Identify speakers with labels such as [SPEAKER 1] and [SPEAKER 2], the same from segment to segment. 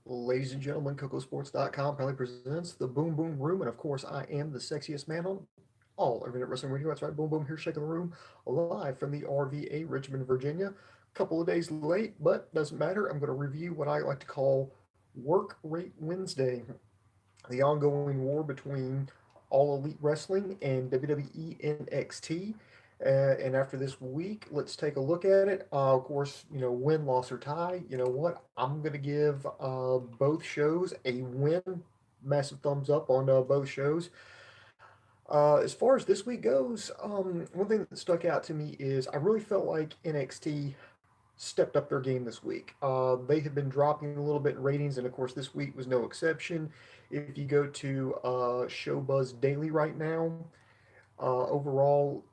[SPEAKER 1] Ladies and gentlemen, KocoSports.com proudly presents the Boom Boom Room, and of course, I am the sexiest man on all of Internet Wrestling Radio. That's right, Boom Boom here, shaking the room, live from the RVA, Richmond, Virginia. Couple of days late, but doesn't matter. I'm going to review what I like to call Work Rate Wednesday, the ongoing war between All Elite Wrestling and WWE NXT. And after this week, let's take a look at it. Of course, win, loss, or tie. You know what? I'm going to give both shows a win. Massive thumbs up on both shows. As far as this week goes, one thing that stuck out to me is I really felt like NXT stepped up their game this week. They had been dropping a little bit in ratings, and of course, this week was no exception. If you go to Showbuzz Daily right now, overall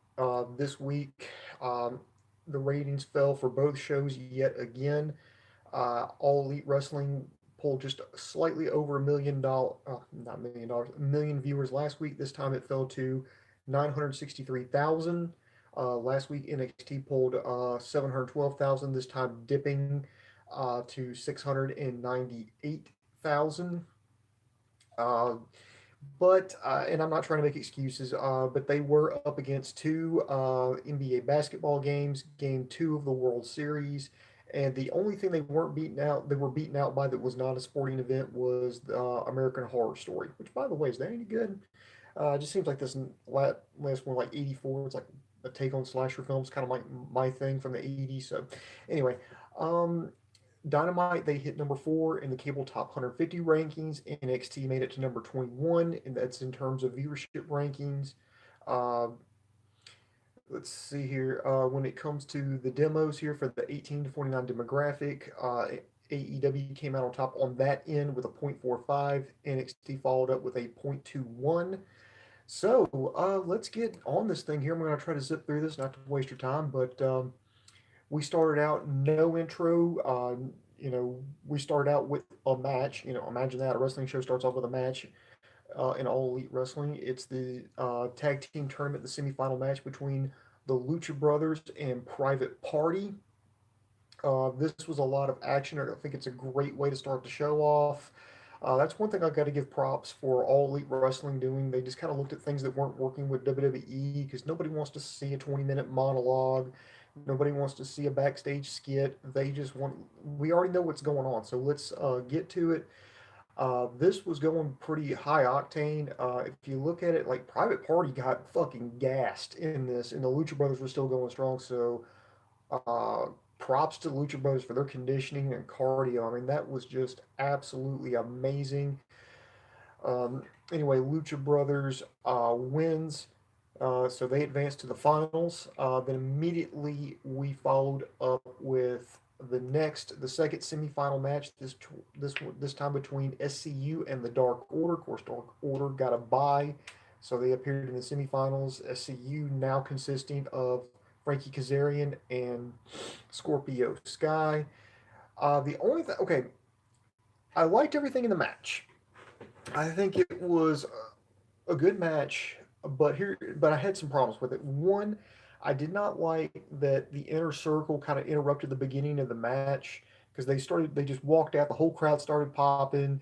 [SPEAKER 1] this week, the ratings fell for both shows yet again. All Elite Wrestling pulled just slightly over $1 million, not $1 million, a million viewers last week. This time it fell to 963,000. Last week NXT pulled 712,000. This time dipping to 698,000. Uh, but and I'm not trying to make excuses, but they were up against two NBA basketball games, game two of the World Series, and the only thing they were beaten out by that was not a sporting event was American Horror Story, which by the way, is that any good? It just seems like this last one, like '84, it's like a take on slasher films, kind of like my thing from the '80s. So anyway, um, Dynamite, they hit number four in the cable top 150 rankings. NXT made it to number 21, and that's in terms of viewership rankings. Uh, let's see here. When it comes to the demos here for the 18 to 49 demographic, AEW came out on top on that end with a 0.45. NXT followed up with a 0.21. So let's get on this thing here. I'm going to try to zip through this, not to waste your time, but we started out no intro. We started out with a match. Imagine that a wrestling show starts off with a match in All Elite Wrestling. It's the tag team tournament, the semifinal match between the Lucha Brothers and Private Party. This was a lot of action. I think it's a great way to start the show off. That's one thing I've got to give props for All Elite Wrestling doing. They just kind of looked at things that weren't working with WWE because nobody wants to see a 20-minute monologue. Nobody wants to see a backstage skit. They just want, we already know what's going on. So let's get to it. This was going pretty high octane. If you look at it, like Private Party got fucking gassed in this, and the Lucha Brothers were still going strong. So uh, props to Lucha Brothers for their conditioning and cardio. I mean, that was just absolutely amazing. Anyway, Lucha Brothers wins, so they advanced to the finals. Then immediately we followed up with the second semifinal match. This time between SCU and the Dark Order. Of course, Dark Order got a bye, so they appeared in the semifinals. SCU now consisting of Frankie Kazarian and Scorpio Sky. The only thing, okay, I liked everything in the match. I think it was a good match, but I had some problems with it. One, I did not like that the inner circle kind of interrupted the beginning of the match because they just walked out, the whole crowd started popping,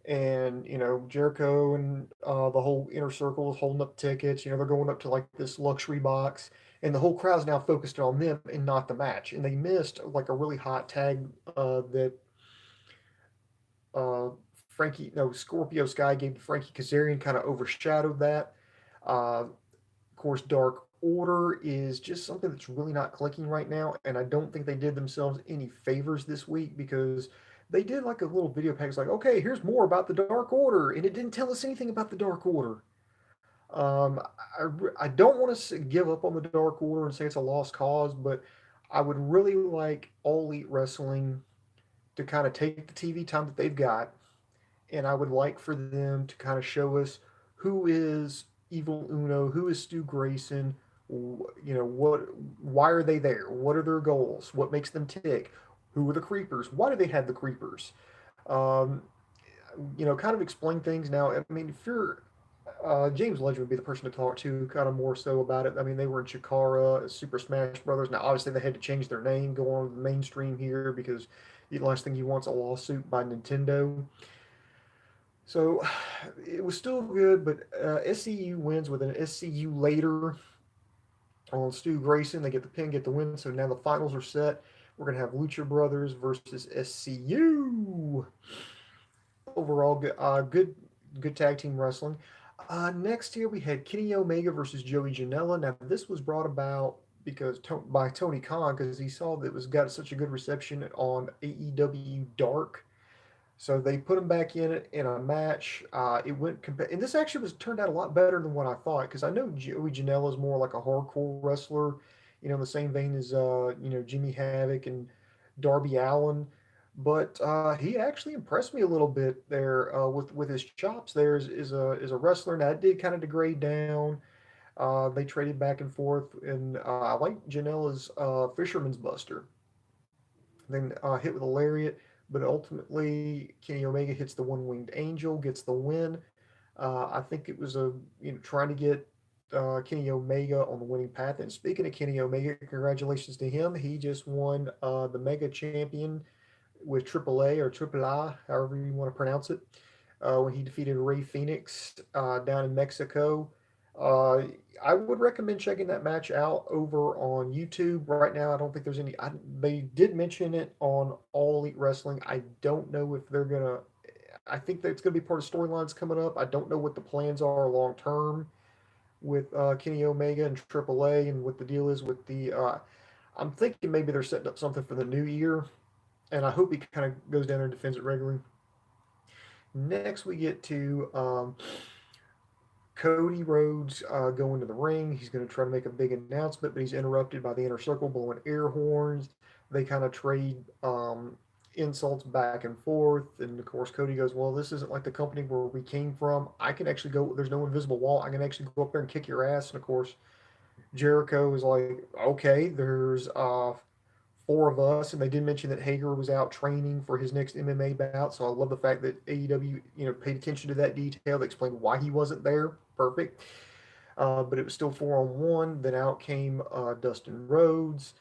[SPEAKER 1] and Jericho and the whole inner circle is holding up tickets. They're going up to like this luxury box, and the whole crowd's now focused on them and not the match. And they missed like a really hot tag that uh, Frankie, no, Scorpio Sky gave to Frankie Kazarian, kind of overshadowed that. Of course, Dark Order is just something that's really not clicking right now, and I don't think they did themselves any favors this week because they did like a little video package, like, okay, here's more about the Dark Order, and it didn't tell us anything about the Dark Order. Um, I don't want to give up on the Dark Order and say it's a lost cause, but I would really like All Elite Wrestling to kind of take the TV time that they've got, and I would like for them to kind of show us who is Evil Uno, who is Stu Grayson, what, why are they there? What are their goals? What makes them tick? Who are the creepers? Why do they have the creepers? Um, kind of explain things now. I mean, if you're James Legend would be the person to talk to, kind of more so about it. I mean, they were in Chikara, Super Smash Brothers. Now, obviously, they had to change their name, go on the mainstream here because the last thing you want's a lawsuit by Nintendo. So it was still good, but SCU wins with an SCU later on Stu Grayson. They get the pin, get the win. So now the finals are set. We're gonna have Lucha Brothers versus SCU. Overall, good tag team wrestling. Next here we had Kenny Omega versus Joey Janela. Now this was brought about because by Tony Khan because he saw that it was got such a good reception on AEW Dark, so they put him back in it in a match. It went and this actually was turned out a lot better than what I thought because I know Joey Janela is more like a hardcore wrestler, in the same vein as Jimmy Havoc and Darby Allen. But he actually impressed me a little bit there with his chops. There is a wrestler. Now it did kind of degrade down. They traded back and forth, and I like Janela's Fisherman's Buster. Then hit with a lariat, but ultimately Kenny Omega hits the one winged angel, gets the win. I think it was trying to get Kenny Omega on the winning path. And speaking of Kenny Omega, congratulations to him. He just won the Mega Champion with AAA or Triple A, however you want to pronounce it, when he defeated Ray Phoenix down in Mexico. Uh, I would recommend checking that match out over on YouTube. Right now, I don't think there's any. They did mention it on All Elite Wrestling. I don't know if they're gonna. I think that it's gonna be part of storylines coming up. I don't know what the plans are long term with Kenny Omega and AAA and what the deal is with the. I'm thinking maybe they're setting up something for the new year, and I hope he kind of goes down there and defends it regularly. Next, we get to Cody Rhodes going to the ring. He's going to try to make a big announcement, but he's interrupted by the inner circle blowing air horns. They kind of trade insults back and forth. And of course, Cody goes, "Well, this isn't like the company where we came from. I can actually go, there's no invisible wall. I can actually go up there and kick your ass." And of course, Jericho is like, "Okay, there's four of us." And they did mention that Hager was out training for his next MMA bout. So I love the fact that AEW, paid attention to that detail. They explained why he wasn't there. Perfect. But it was still 4-on-1. Then out came Dustin Rhodes.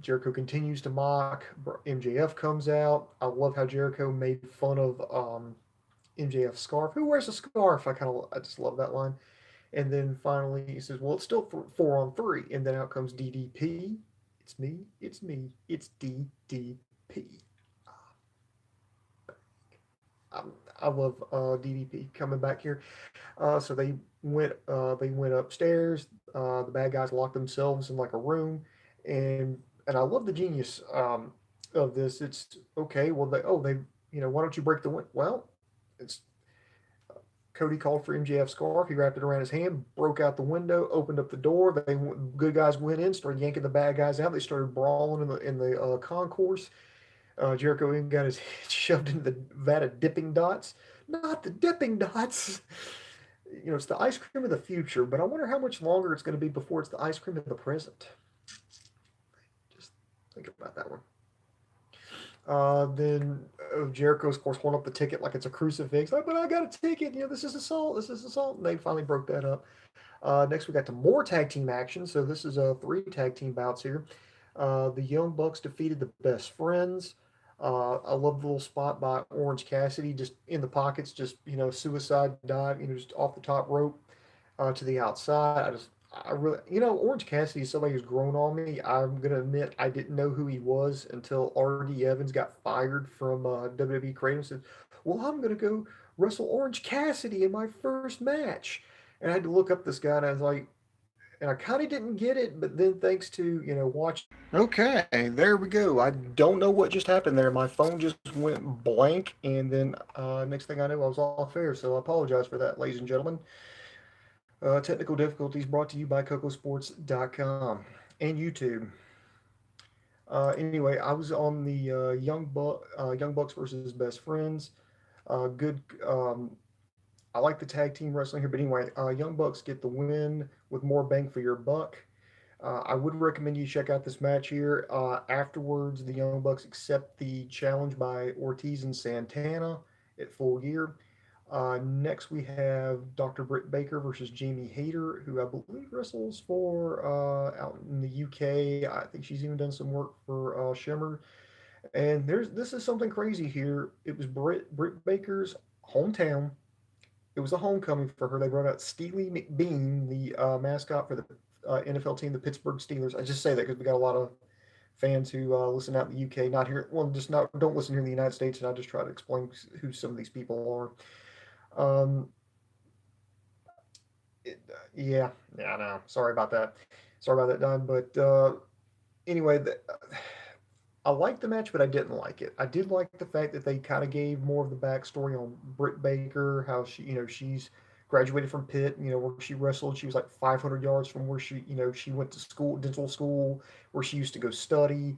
[SPEAKER 1] Jericho continues to mock. MJF comes out. I love how Jericho made fun of MJF's scarf. Who wears a scarf? I just love that line. And then finally he says, "Well, it's still 4-on-3." And then out comes DDP. It's me. It's me. It's DDP. Um, I love DDP coming back here. So they went upstairs. The bad guys locked themselves in like a room, and I love the genius of this. It's okay. Well, why don't you break the wind? Well, it's Cody called for MJF's scarf. He wrapped it around his hand, broke out the window, opened up the door. Good guys went in, started yanking the bad guys out. They started brawling in the concourse. Jericho even got his head shoved into the vat of dipping dots. Not the dipping dots. It's the ice cream of the future, but I wonder how much longer it's going to be before it's the ice cream of the present. Just think about that one. Then Jericho's, of course, holding up the ticket like it's a crucifix. Like, but I got a ticket. This is assault. This is assault. And they finally broke that up. Next, we got to more tag team action. So this is three tag team bouts here. The Young Bucks defeated the Best Friends. I love the little spot by Orange Cassidy, just in the pockets, just suicide dive, just off the top rope to the outside. I really, Orange Cassidy is somebody who's grown on me. I'm gonna admit I didn't know who he was until R.D. Evans got fired from WWE Creative and said, "Well, I'm gonna go wrestle Orange Cassidy in my first match," and I had to look up this guy, and I was like, and I kind of didn't get it, but then thanks to watch. Okay, there we go. I don't know what just happened there. My phone just went blank, and then next thing I knew, I was off air. So I apologize for that, ladies and gentlemen. Technical difficulties brought to you by KocoSports.com and YouTube. Anyway, I was on the Young Bucks versus Best Friends. Good. I like the tag team wrestling here, but anyway, Young Bucks get the win with more bang for your buck. I would recommend you check out this match here. Afterwards, the Young Bucks accept the challenge by Ortiz and Santana at Full Gear. Next, we have Dr. Britt Baker versus Jamie Hayter, who I believe wrestles for out in the UK. I think she's even done some work for Shimmer. And this is something crazy here. It was Britt Baker's hometown. It was a homecoming for her. They brought out Steely McBean, the mascot for the NFL team, the Pittsburgh Steelers. I just say that because we got a lot of fans who listen out in the UK, not here. Well, just not don't listen here in the United States, and I just try to explain who some of these people are. Um, yeah, yeah, I know. Sorry about that. Sorry about that, Don. But anyway, I liked the match, but I didn't like it. I did like the fact that they kind of gave more of the backstory on Britt Baker, how she's graduated from Pitt, where she wrestled. She was like 500 yards from where she went to school, dental school, where she used to go study.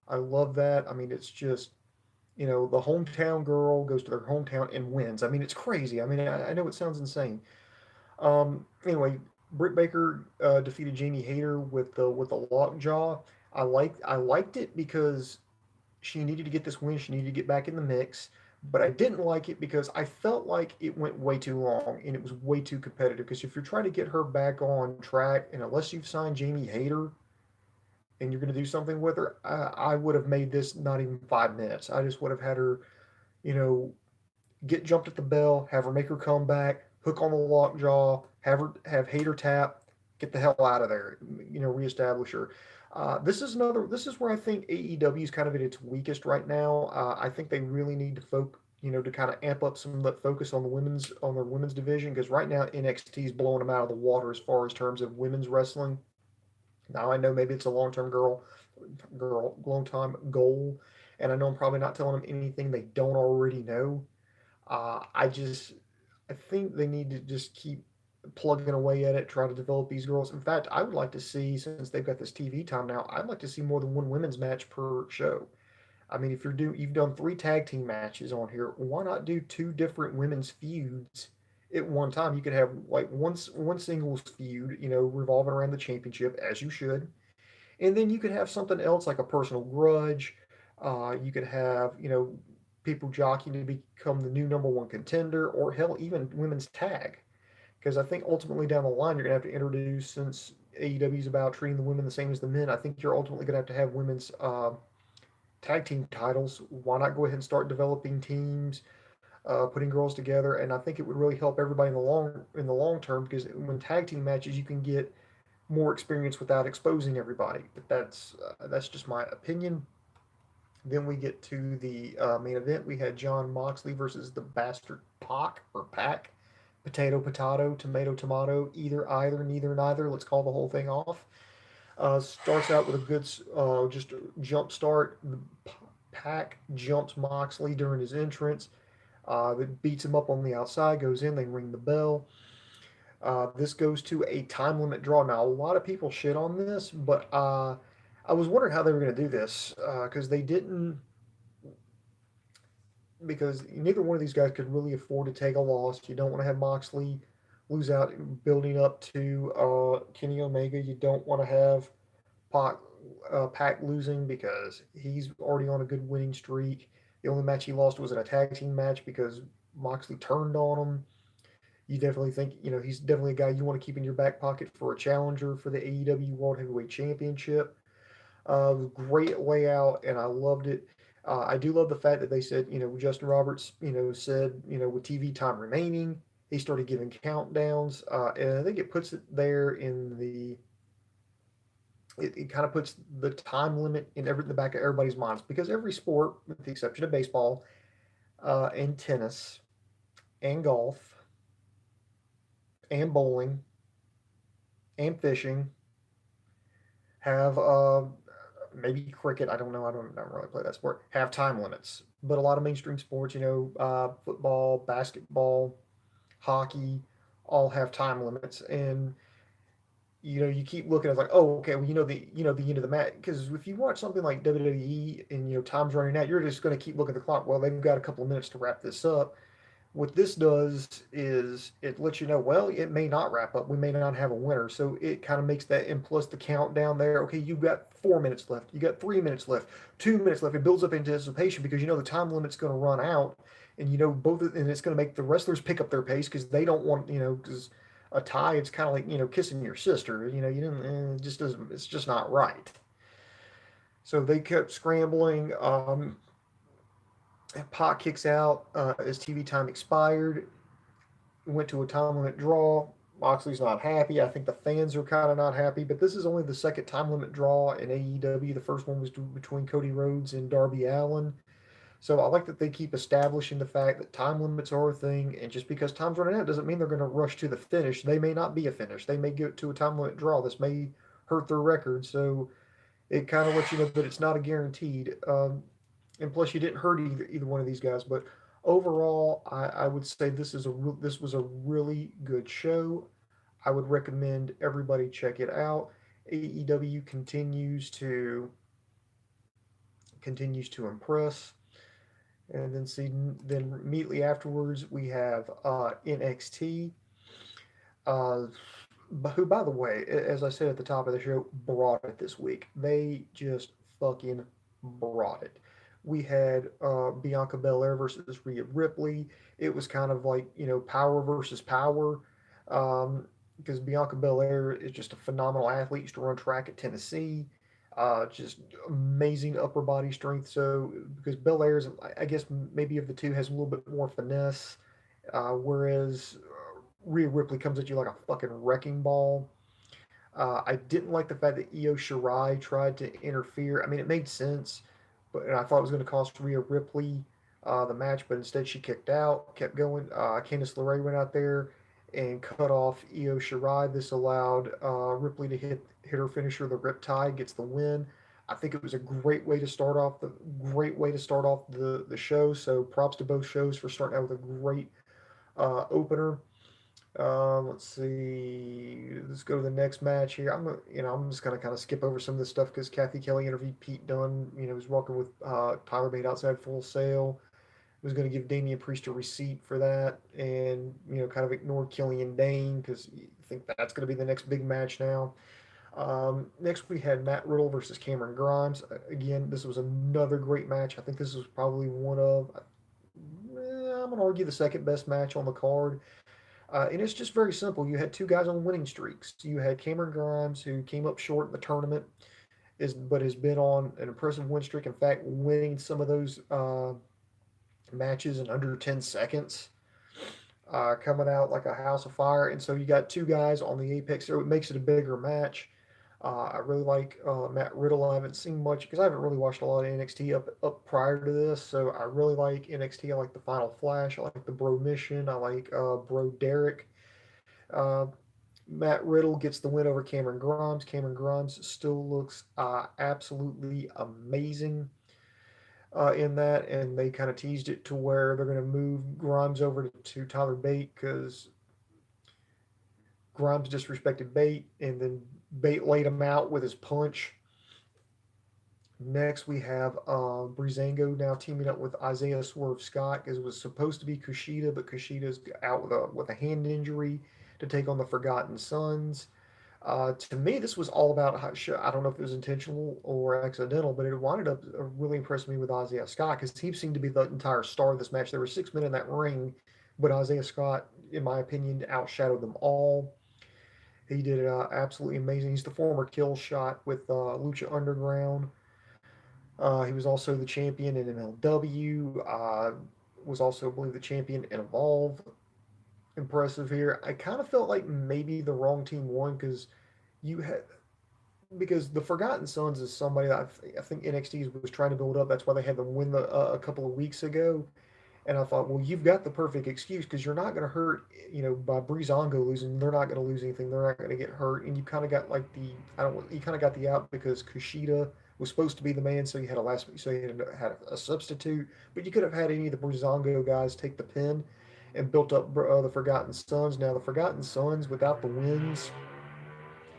[SPEAKER 1] I love that. I mean, it's just, the hometown girl goes to their hometown and wins. I mean, it's crazy. I mean, I know it sounds insane. Anyway, Britt Baker defeated Jamie Hayter with the lockjaw. I liked it because she needed to get this win. She needed to get back in the mix. But I didn't like it because I felt like it went way too long and it was way too competitive. Because if you're trying to get her back on track, and unless you've signed Jamie Hayter and you're going to do something with her, I would have made this not even 5 minutes. I just would have had her, you know, get jumped at the bell, have her make her come back, hook on the lockjaw, have Hater tap, get the hell out of there, reestablish her. This is where I think AEW is kind of at its weakest right now. I think they really need to to kind of amp up some of that focus on their women's division because right now NXT is blowing them out of the water as far as terms of women's wrestling. Now I know maybe it's a long time goal, and I know I'm probably not telling them anything they don't already know. I just I think they need to just keep plugging away at it, try to develop these girls. In fact, I would like to see, since they've got this TV time now, I'd like to see more than one women's match per show. I mean, if you've done three tag team matches on here, why not do two different women's feuds at one time? You could have like one singles feud, revolving around the championship as you should, and then you could have something else like a personal grudge. You could have, people jockeying to become the new number one contender, or hell, even women's tag. Because I think ultimately down the line, you're going to have to introduce, since AEW is about treating the women the same as the men, I think you're ultimately going to have women's tag team titles. Why not go ahead and start developing teams, putting girls together? And I think it would really help everybody in the long term because when tag team matches, you can get more experience without exposing everybody. But that's just my opinion. Then we get to the main event. We had John Moxley versus the Bastard Pac or Pack. Potato, potato, tomato, tomato, either, neither, neither. Let's call the whole thing off. Starts out with a good just jump start. The Pack jumps Moxley during his entrance. That beats him up on the outside, goes in, they ring the bell. This goes to a time limit draw. Now, a lot of people shit on this, but I was wondering how they were going to do this because they didn't, because neither one of these guys could really afford to take a loss. You don't want to have Moxley lose out building up to Kenny Omega. You don't want to have Pac, Pac losing because he's already on a good winning streak. The only match he lost was in a tag team match because Moxley turned on him. You definitely think, he's definitely a guy you want to keep in your back pocket for a challenger for the AEW World Heavyweight Championship. Great layout, and I loved it. I do love the fact that they said, Justin Roberts, said, with TV time remaining, he started giving countdowns, and I think it puts it there it kind of puts the time limit in the back of everybody's minds because every sport, with the exception of baseball, and tennis, and golf, and bowling, and fishing, have maybe cricket. I don't know. I don't really play that sport. Have time limits, but a lot of mainstream sports, football, basketball, hockey, all have time limits, and you keep looking at like, oh, okay, well, the end of the match. Because if you watch something like WWE and time's running out, you're just going to keep looking at the clock. Well, they've got a couple of minutes to wrap this up. What this does is it lets you know, well, it may not wrap up. We may not have a winner. So it kind of makes that, and plus the countdown there. Okay, you've got 4 minutes left. You got 3 minutes left, 2 minutes left. It builds up anticipation because you know the time limit's going to run out, and you know and it's going to make the wrestlers pick up their pace because they don't want, because a tie, it's kind of like kissing your sister. You didn't, it just doesn't. It's just not right. So they kept scrambling. Pot kicks out as TV time expired. Went to a time limit draw. Moxley's not happy. I think the fans are kind of not happy, but this is only the second time limit draw in AEW. The first one was between Cody Rhodes and Darby Allin. So I like that they keep establishing the fact that time limits are a thing, and just because time's running out doesn't mean they're going to rush to the finish. They may not be a finish. They may get to a time limit draw. This may hurt their record. So it kind of lets you know that it's not a guaranteed. And plus, you didn't hurt either one of these guys. But overall, I would say this was a really good show. I would recommend everybody check it out. AEW continues to impress. And then immediately afterwards we have NXT, uh, who, by the way, as I said at the top of the show, brought it this week. They just fucking brought it. We had Bianca Belair versus Rhea Ripley. It was kind of like power versus power, because Bianca Belair is just a phenomenal athlete. Used to run track at Tennessee. Just amazing upper body strength. So because Belair's, I guess maybe of the two has a little bit more finesse, whereas Rhea Ripley comes at you like a fucking wrecking ball. I didn't like the fact that Io Shirai tried to interfere. I mean, it made sense, but and I thought it was going to cost Rhea Ripley the match, but instead she kicked out, kept going. Candice LeRae went out there and cut off Io Shirai. This allowed Ripley to hit her finisher, the Riptide, gets the win. I think it was a great way to start off the show. So props to both shows for starting out with a great opener. Let's see. Let's go to the next match here. I'm just gonna kind of skip over some of this stuff because Kathy Kelly interviewed Pete Dunne. Was walking with Tyler Bate outside Full Sail. Was going to give Damian Priest a receipt for that, and kind of ignored Killian Dane because you think that's going to be the next big match now. Next, we had Matt Riddle versus Cameron Grimes. Again, this was another great match. I think this was probably one of, I'm going to argue, the second best match on the card. And it's just very simple. You had two guys on winning streaks. You had Cameron Grimes, who came up short in the tournament, but has been on an impressive win streak. In fact, winning some of those matches in under 10 seconds, coming out like a house of fire. And so you got two guys on the apex, so it makes it a bigger match. I really like Matt Riddle. I haven't seen much because I haven't really watched a lot of NXT up prior to this. So I really like NXT. I like the Final Flash. I like the Bro Mission. I like Bro Derek. Uh, Matt Riddle gets the win over Cameron Grimes. Cameron Grimes still looks absolutely amazing in that, and they kind of teased it to where they're going to move Grimes over to Tyler Bate because Grimes disrespected Bate, and then Bate laid him out with his punch. Next, we have Breezango now teaming up with Isaiah Swerve Scott because it was supposed to be Kushida, but Kushida's out with a hand injury to take on the Forgotten Sons. To me, this was all about how, I don't know if it was intentional or accidental, but it winded up really impressing me with Isaiah Scott because he seemed to be the entire star of this match. There were 6 men in that ring, but Isaiah Scott, in my opinion, outshadowed them all. He did it absolutely amazing. He's the former kill shot with Lucha Underground. He was also the champion in MLW. Was also, I believe, the champion in Evolve. Impressive here. I kind of felt like maybe the wrong team won you had because the Forgotten Sons is somebody that I think NXT was trying to build up. That's why they had them win a couple of weeks ago. And I thought, well, you've got the perfect excuse because you're not going to hurt, by Breezango losing. They're not going to lose anything. They're not going to get hurt. And you kind of got like you kind of got the out because Kushida was supposed to be the man, so you had a substitute. But you could have had any of the Breezango guys take the pin and built up the Forgotten Sons. Now the Forgotten Sons, without the wins,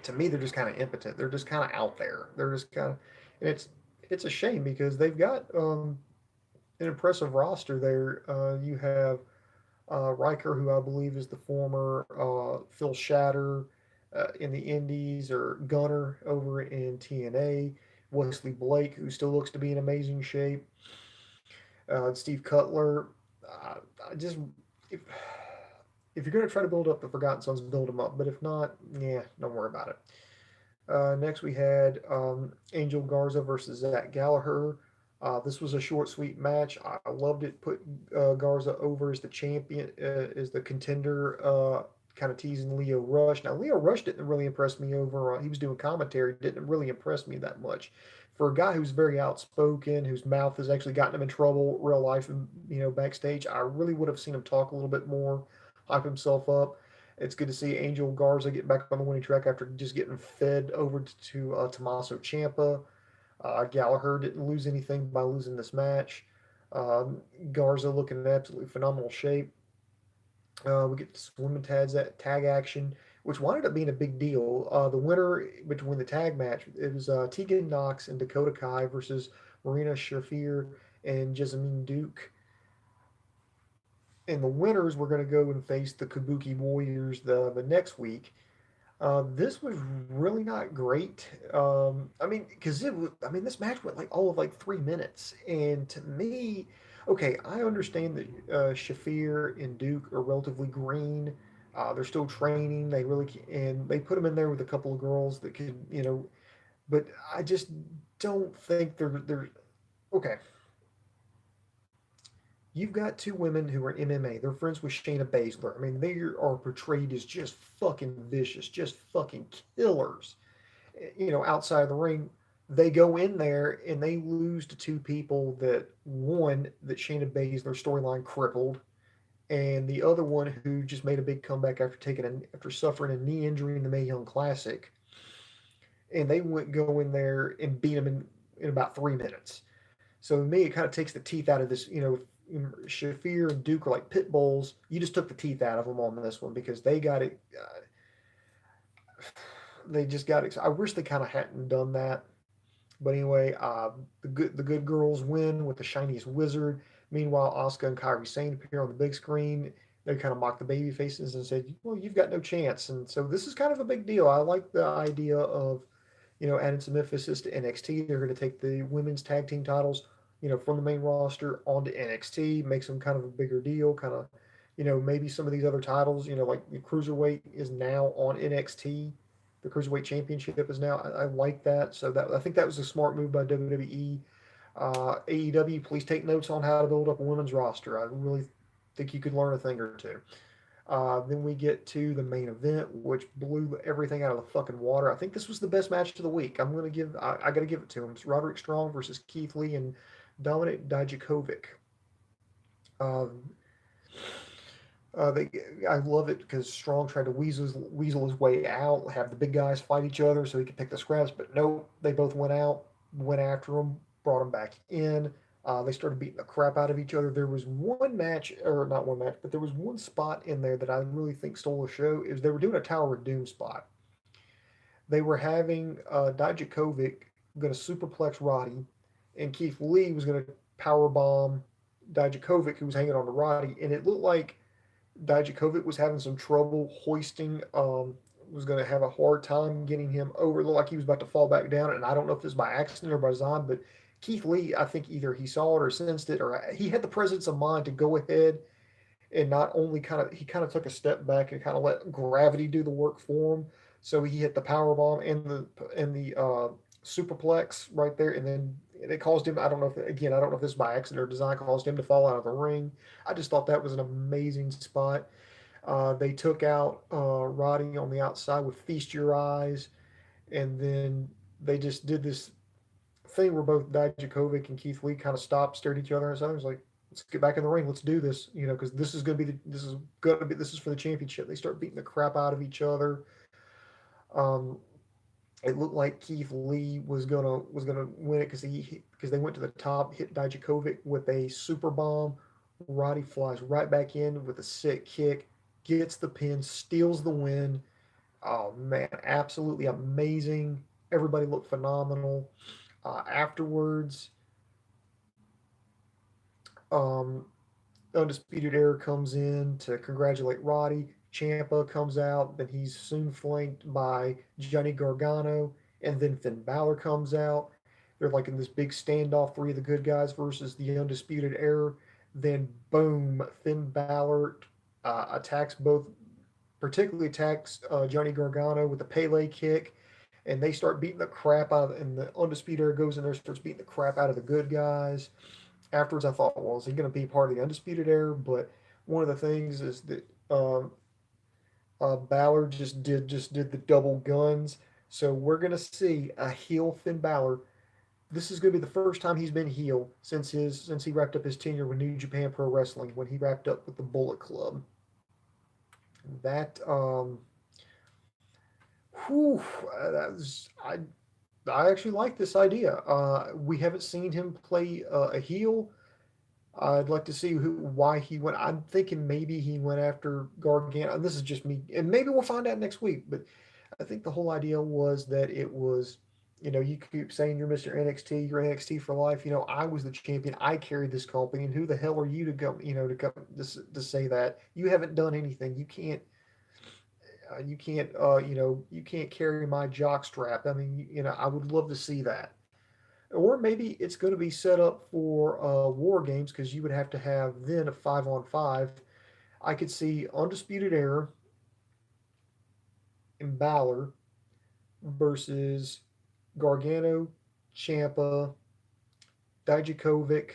[SPEAKER 1] to me they're just kind of impotent. They're just kind of out there. They're just kind of, and it's a shame because they've got an impressive roster there. You have Riker, who I believe is the former Phil Shatter in the Indies, or Gunner over in TNA. Wesley Blake, who still looks to be in amazing shape. Steve Cutler. Uh, I just if if you're going to try to build up the Forgotten Sons, build them up. But if not, yeah, don't worry about it. Next, we had Angel Garza versus Zach Gallagher. This was a short, sweet match. I loved it. Put Garza over as the champion, as the contender, kind of teasing Leo Rush. Now, Leo Rush didn't really impress me over. He was doing commentary, didn't really impress me that much. For a guy who's very outspoken, whose mouth has actually gotten him in trouble real life and backstage, I really would have seen him talk a little bit more, hype himself up. It's good to see Angel Garza get back on the winning track after just getting fed over to Tommaso Ciampa. Gallagher didn't lose anything by losing this match. Garza looking in absolutely phenomenal shape. We get this women tag action, which wound up being a big deal. The winner between the tag match, it was Tegan Knox and Dakota Kai versus Marina Shafir and Jessamine Duke. And the winners were going to go and face the Kabuki Warriors the next week. This was really not great. I mean, because I mean, this match went like all of like 3 minutes, and to me, okay, I understand that Shafir and Duke are relatively green. They're still training. They really and they put them in there with a couple of girls that could, but I just don't think they're okay. You've got two women who are in MMA. They're friends with Shayna Baszler. I mean, they are portrayed as just fucking vicious, just fucking killers. Outside of the ring, they go in there and they lose to two people that one that Shayna Baszler storyline crippled, and the other one who just made a big comeback after suffering a knee injury in the Mae Young Classic, and they went go in there and beat them in about 3 minutes. So to me, it kind of takes the teeth out of this. Shafir and Duke are like pit bulls. You just took the teeth out of them on this one because they got it. They just got it. I wish they kind of hadn't done that. But anyway, the good girls win with the shiniest wizard. Meanwhile, Asuka and Kairi Sane appear on the big screen. They kind of mock the baby faces and said, "Well, you've got no chance." And so this is kind of a big deal. I like the idea of adding some emphasis to NXT. They're going to take the women's tag team titles, from the main roster onto NXT, makes them kind of a bigger deal. Kind of, maybe some of these other titles, like the cruiserweight is now on NXT. The cruiserweight championship is now. I like that. So that I think that was a smart move by WWE. AEW, please take notes on how to build up a women's roster. I really think you could learn a thing or two. Then we get to the main event, which blew everything out of the fucking water. I think this was the best match of the week. I got to give it to him. It's Roderick Strong versus Keith Lee and Dominic Dijakovic. Um, they, I love it because Strong tried to weasel his way out, have the big guys fight each other so he could pick the scraps, but nope, they both went out, went after him, brought him back in. They started beating the crap out of each other. There was one match, or not one match, but there was one spot in there that I really think stole the show. Is they were doing a Tower of Doom spot. They were having Dijakovic going to superplex Roddy, and Keith Lee was going to power bomb Dijakovic, who was hanging on to Roddy, and it looked like Dijakovic was having some trouble hoisting. Was going to have a hard time getting him over. It looked like he was about to fall back down, and I don't know if this is by accident or by design, but Keith Lee, I think either he saw it or sensed it, or he had the presence of mind to go ahead and not only he kind of took a step back and kind of let gravity do the work for him. So he hit the power bomb and the superplex right there, and then it caused him. I don't know if this is by accident or design, caused him to fall out of the ring. I just thought that was an amazing spot. They took out Roddy on the outside with Feast Your Eyes, and then they just did this thing where both Dijakovic and Keith Lee kind of stopped, stared at each other, and so I was like, "Let's get back in the ring. Let's do this." Because this is for the championship. They start beating the crap out of each other. Um, it looked like Keith Lee was gonna win it because they went to the top, hit Dijakovic with a super bomb. Roddy flies right back in with a sick kick, gets the pin, steals the win. Oh man, absolutely amazing. Everybody looked phenomenal. Afterwards, um, Undisputed Era comes in to congratulate Roddy. Champa comes out, then he's soon flanked by Johnny Gargano, and then Finn Balor comes out. They're like in this big standoff, three of the good guys versus the Undisputed Era. Then, boom, Finn Balor attacks both, particularly attacks Johnny Gargano with a Pele kick, and they start beating the crap out of, and the Undisputed Era goes in there, starts beating the crap out of the good guys. Afterwards, I thought, well, is he going to be part of the Undisputed Era? But one of the things is that Balor just did the double guns. So we're going to see a heel Finn Balor. This is going to be the first time he's been heel since he wrapped up his tenure with New Japan Pro Wrestling when he wrapped up with the Bullet Club. That whew, that was I actually like this idea. We haven't seen him play a heel. I'd like to see why he went. I'm thinking maybe he went after Gargano. And this is just me, and maybe we'll find out next week. But I think the whole idea was that it was, you keep saying you're Mr. NXT, you're NXT for life. I was the champion. I carried this company, and who the hell are you to go, to come to say that you haven't done anything? You can't carry my jock strap. I mean, I would love to see that. Or maybe it's going to be set up for war games because you would have to have then a 5-on-5. I could see Undisputed Era and Balor versus Gargano, Champa, Dijakovic,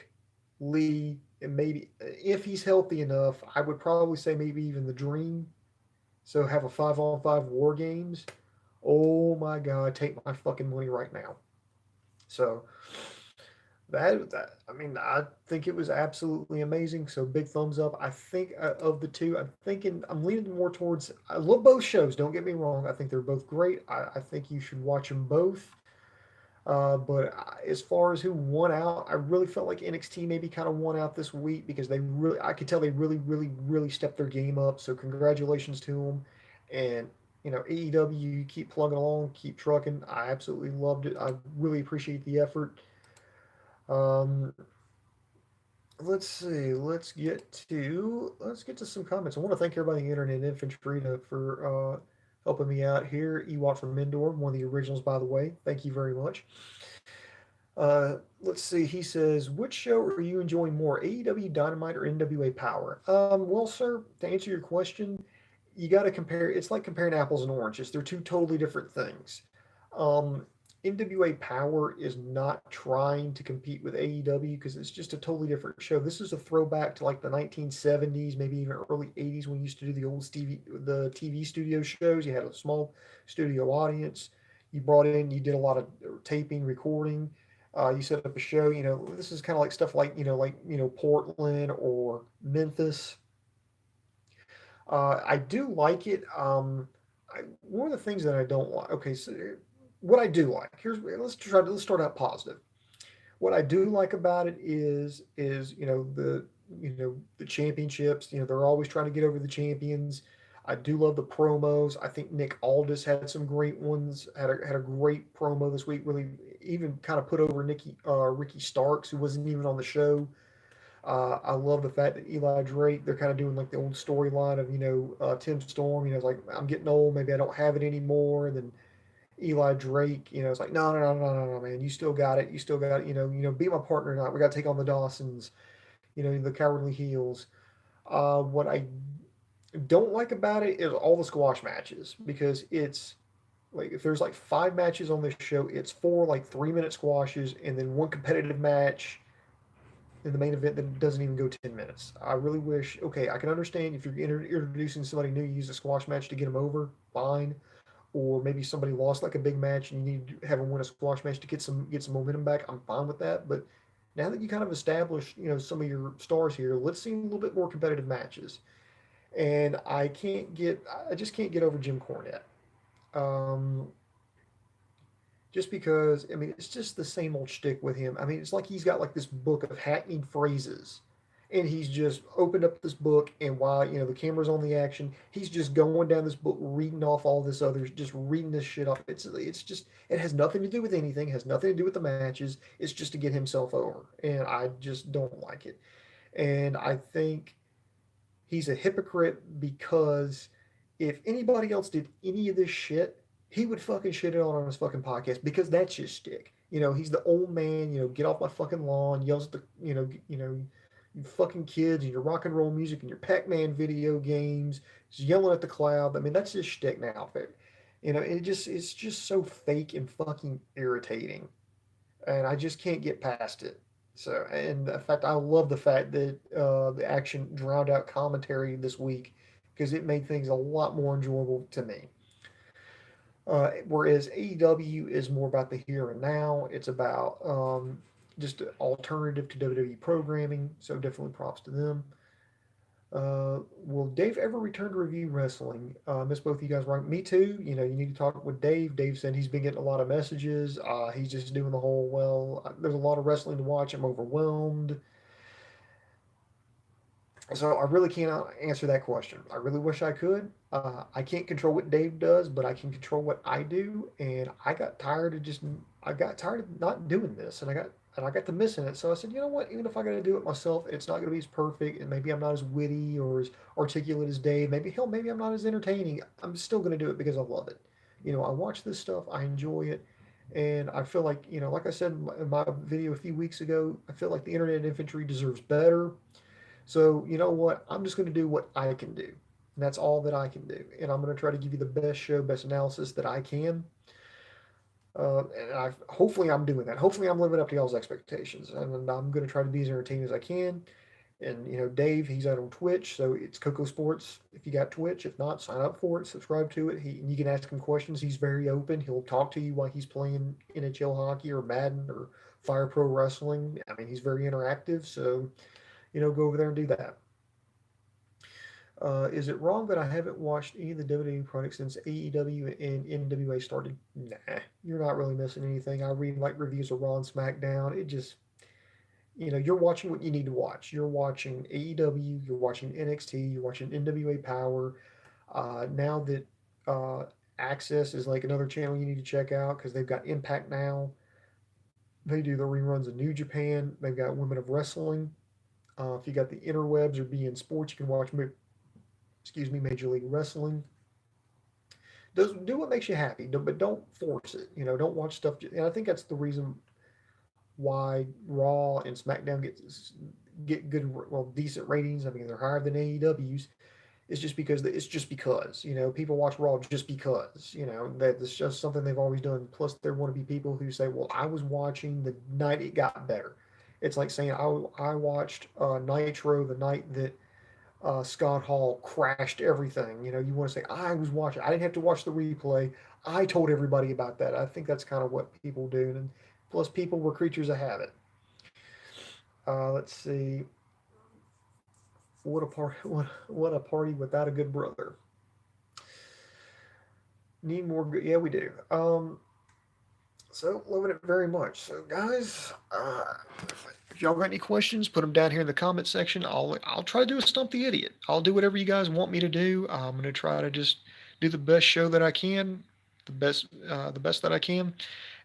[SPEAKER 1] Lee, and maybe if he's healthy enough, I would probably say maybe even the Dream. So have a 5-on-5 war games. Oh my god, take my fucking money right now. So that I mean, I think it was absolutely amazing. So big thumbs up. I think of the two, I'm leaning more towards. I love both shows. Don't get me wrong. I think they're both great. I think you should watch them both. But as far as who won out, I really felt like NXT maybe kind of won out this week because I could tell they really, really, really stepped their game up. So congratulations to them. And AEW, you keep plugging along, keep trucking. I absolutely loved it. I really appreciate the effort. Um, let's see. Let's get to some comments. I want to thank everybody in the Internet Infantry for helping me out here. Ewok from Endor, one of the originals, by the way. Thank you very much. Let's see. He says, which show are you enjoying more, AEW Dynamite or NWA Power? Well, sir, to answer your question, you got to compare. It's like comparing apples and oranges. They're two totally different things. Um, NWA Power is not trying to compete with AEW because it's just a totally different show. This is a throwback to like the 1970s, maybe even early 80s when we used to do the TV studio shows. You had a small studio audience. You did a lot of taping, recording. You set up a show. This is kind of like stuff like Portland or Memphis. I do like it. One of the things that I don't like. Okay, so what I do like. Let's start out positive. What I do like about it is the championships. They're always trying to get over the champions. I do love the promos. I think Nick Aldis had some great ones. Had a great promo this week. Really, even kind of put over Ricky Starks, who wasn't even on the show. I love the fact that Eli Drake, they're kind of doing like the old storyline of, Tim Storm, it's like, I'm getting old, maybe I don't have it anymore. And then Eli Drake, it's like, no, no, no, no, no, no, man, you still got it. You still got it. Be my partner tonight. We got to take on the Dawsons, the Cowardly Heels. What I don't like about it is all the squash matches because it's like if there's like 5 matches on this show, it's 4 like 3-minute squashes and then one competitive match in the main event that doesn't even go 10 minutes. I really wish, okay, I can understand if you're introducing somebody new, you use a squash match to get them over, fine. Or maybe somebody lost like a big match and you need to have them win a squash match to get some momentum back. I'm fine with that. But now that you kind of established, some of your stars here, let's see a little bit more competitive matches. And I just can't get over Jim Cornette. Um, just because I mean it's just the same old shtick with him. I mean it's like he's got like this book of hackneyed phrases, and he's just opened up this book, and while the camera's on the action, he's just going down this book, reading off all this other, just reading this shit off. It's just it has nothing to do with anything, has nothing to do with the matches. It's just to get himself over, and I just don't like it. And I think he's a hypocrite because if anybody else did any of this shit, he would fucking shit it on his fucking podcast because that's his stick. He's the old man. Get off my fucking lawn. Yells at the you fucking kids and your rock and roll music and your Pac-Man video games. He's yelling at the cloud. I mean, that's his shtick now. It's just so fake and fucking irritating, and I just can't get past it. So, and in fact, I love the fact that the action drowned out commentary this week because it made things a lot more enjoyable to me. Whereas AEW is more about the here and now. It's about just an alternative to WWE programming. So definitely props to them. Will Dave ever return to review wrestling? Miss both of you guys right. Me too. You need to talk with Dave. Dave said he's been getting a lot of messages. He's just doing the whole, well, there's a lot of wrestling to watch. I'm overwhelmed. So I really can't answer that question. I really wish I could. I can't control what Dave does, but I can control what I do. And I got tired of not doing this, and I got to missing it. So I said, you know what? Even if I got to do it myself, it's not going to be as perfect, and maybe I'm not as witty or as articulate as Dave. Maybe I'm not as entertaining. I'm still going to do it because I love it. I watch this stuff. I enjoy it. And I feel like, like I said in my video a few weeks ago, I feel like the internet infantry deserves better. So, you know what? I'm just going to do what I can do. And that's all that I can do. And I'm going to try to give you the best show, best analysis that I can. Hopefully I'm doing that. Hopefully I'm living up to y'all's expectations. And I'm going to try to be as entertaining as I can. And, Dave, he's out on Twitch. So it's KocoSports if you got Twitch. If not, sign up for it, subscribe to it. You can ask him questions. He's very open. He'll talk to you while he's playing NHL hockey or Madden or Fire Pro Wrestling. I mean, he's very interactive. So, go over there and do that. Is it wrong that I haven't watched any of the WWE products since AEW and NWA started? Nah, you're not really missing anything. I read like reviews of Raw and SmackDown. It just, you're watching what you need to watch. You're watching AEW, you're watching NXT, you're watching NWA Power. Now that Access is like another channel you need to check out because they've got Impact now. They do the reruns of New Japan. They've got Women of Wrestling. If you got the interwebs or BN Sports, you can watch Major League Wrestling. Do what makes you happy, but don't force it. Don't watch stuff. And I think that's the reason why Raw and SmackDown get good, well, decent ratings. I mean, they're higher than AEW's. It's just because people watch Raw just because that it's just something they've always done. Plus, there want to be people who say, "Well, I was watching the night it got better." It's like saying I watched Nitro the night that Scott Hall crashed everything. You want to say I was watching. I didn't have to watch the replay. I told everybody about that. I think that's kind of what people do. And plus, people were creatures of habit. Let's see. What a party! What a party without a good brother. Need more good. Yeah, we do. So loving it very much. So guys, if y'all got any questions, put them down here in the comment section. I'll try to do a stump the idiot. I'll do whatever you guys want me to do. I'm gonna try to just do the best show that I can, the best that I can.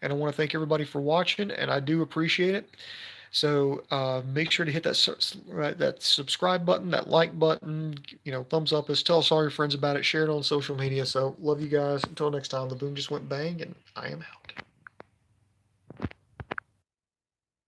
[SPEAKER 1] And I want to thank everybody for watching, and I do appreciate it. So make sure to hit that subscribe button, that like button, thumbs up us. Tell us all your friends about it. Share it on social media. So love you guys. Until next time, the boom just went bang, and I am out.